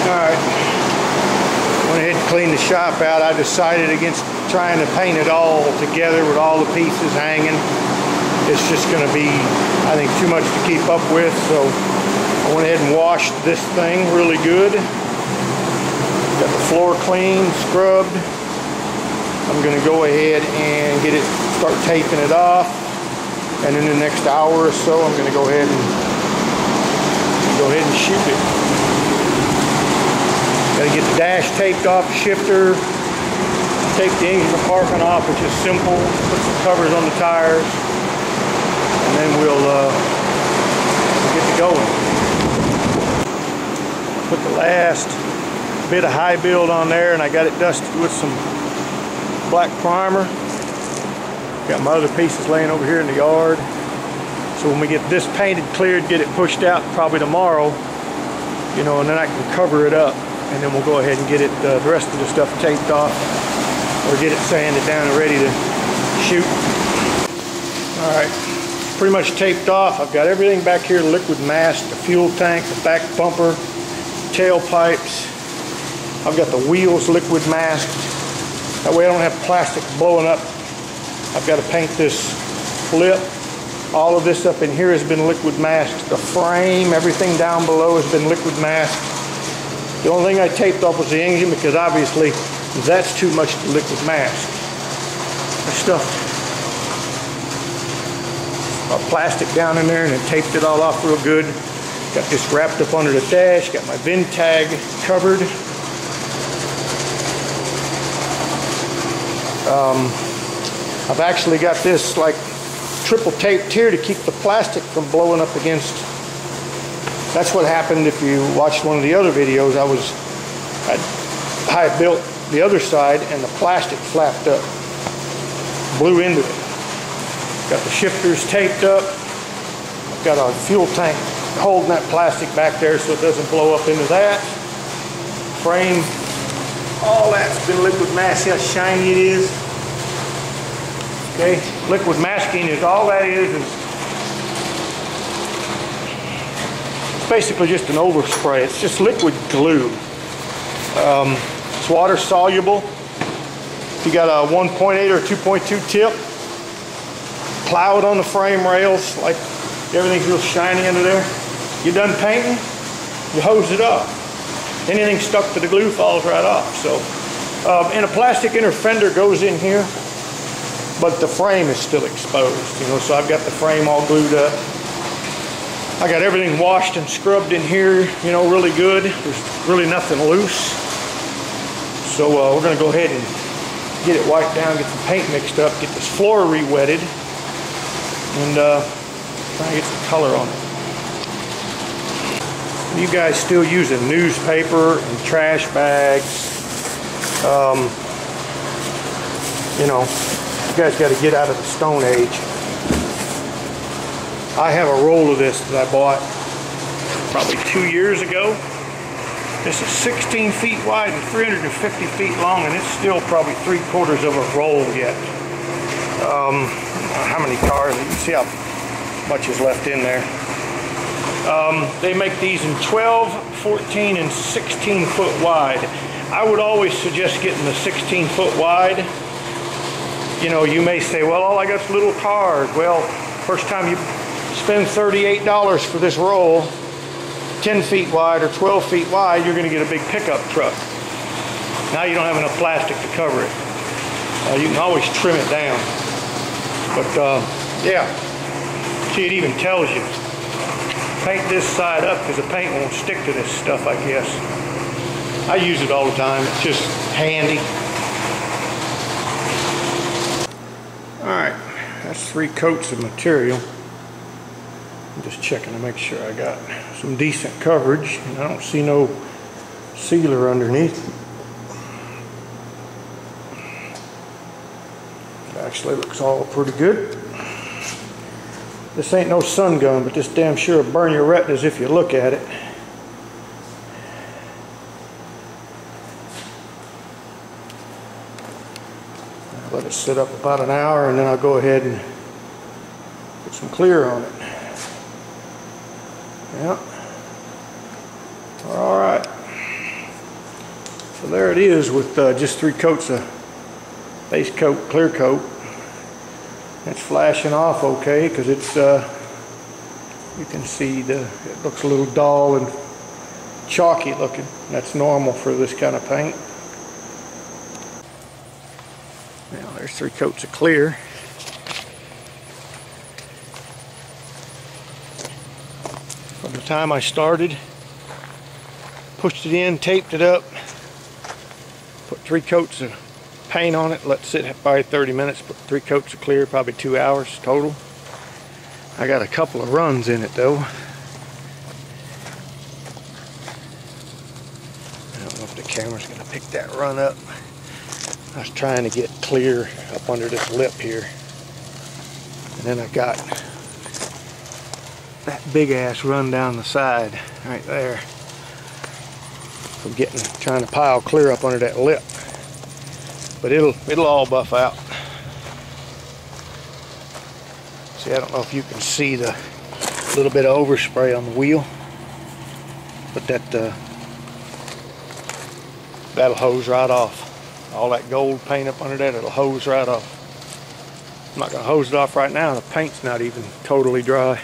Alright, went ahead and cleaned the shop out. I decided against trying to paint it all together with all the pieces hanging. It's just going to be, I think, too much to keep up with, so I went ahead and washed this thing really good. Got the floor clean, scrubbed. I'm going to go ahead and start taping it off, and in the next hour or so I'm going to go ahead and shoot it. Got to get the dash taped off, shifter, take the engine compartment off, which is simple. Put some covers on the tires, and then we'll get to going. Put the last bit of high build on there, and I got it dusted with some black primer. Got my other pieces laying over here in the yard. So when we get this painted, cleared, get it pushed out probably tomorrow, you know, and then I can cover it up, and then we'll go ahead and get it, the rest of the stuff taped off, or get it sanded down and ready to shoot. All right, pretty much taped off. I've got everything back here liquid masked, the fuel tank, the back bumper, tailpipes. I've got the wheels liquid masked. That way I don't have plastic blowing up. I've got to paint this flip. All of this up in here has been liquid masked. The frame, everything down below has been liquid masked. The only thing I taped off was the engine, because obviously that's too much to liquid mask. I stuffed plastic down in there and then taped it all off real good. Got this wrapped up under the dash. Got my VIN tag covered. I've actually got this like triple taped here to keep the plastic from blowing up against. That's what happened if you watched one of the other videos. I built the other side and the plastic flapped up, blew into it. Got the shifters taped up. I've got a fuel tank holding that plastic back there so it doesn't blow up into that. Frame, all that's been liquid masked. See how shiny it is? Okay, liquid masking is all that is it's basically just an overspray. It's just liquid glue. It's water soluble. If you got a 1.8 or 2.2 tip, plow it on the frame rails like everything's real shiny under there. You're done painting, you hose it up. Anything stuck to the glue falls right off. So, and a plastic inner fender goes in here, but the frame is still exposed, you know, so I've got the frame all glued up. I got everything washed and scrubbed in here, you know, really good. There's really nothing loose. So we're gonna go ahead and get it wiped down, get some paint mixed up, get this floor re-wetted, and try and get some color on it. You guys still using newspaper and trash bags, you know, you guys got to get out of the Stone Age. I have a roll of this that I bought probably 2 years ago. This is 16 feet wide and 350 feet long, and it's still probably 3/4 of a roll yet. How many cars? You see how much is left in there. They make these in 12, 14, and 16 foot wide. I would always suggest getting the 16 foot wide. You know, you may say, well, all I got is little cars. Well, first time you spend $38 for this roll, 10 feet wide or 12 feet wide, you're going to get a big pickup truck. Now you don't have enough plastic to cover it. You can always trim it down. But yeah, see, it even tells you. Paint this side up because the paint won't stick to this stuff, I guess. I use it all the time. It's just handy. Alright, that's 3 coats of material. I'm just checking to make sure I got some decent coverage, and I don't see no sealer underneath. It actually looks all pretty good. This ain't no sun gun, but this damn sure will burn your retinas if you look at it. I'll let it sit up about an hour, and then I'll go ahead and put some clear on it. Yeah. All right. So there it is with just 3 coats of base coat, clear coat. It's flashing off okay because it's you can see it looks a little dull and chalky looking. That's normal for this kind of paint. Now there's 3 coats of clear. From the time I started, pushed it in, taped it up, put 3 coats of paint on it, let it sit probably 30 minutes, put 3 coats of clear, probably 2 hours total. I got a couple of runs in it though. I don't know if the camera's going to pick that run up. I was trying to get clear up under this lip here. And then I got that big ass run down the side right there from trying to pile clear up under that lip. But it'll all buff out. See, I don't know if you can see the little bit of overspray on the wheel, but that'll hose right off. All that gold paint up under that, it'll hose right off. I'm not gonna hose it off right now. The paint's not even totally dry.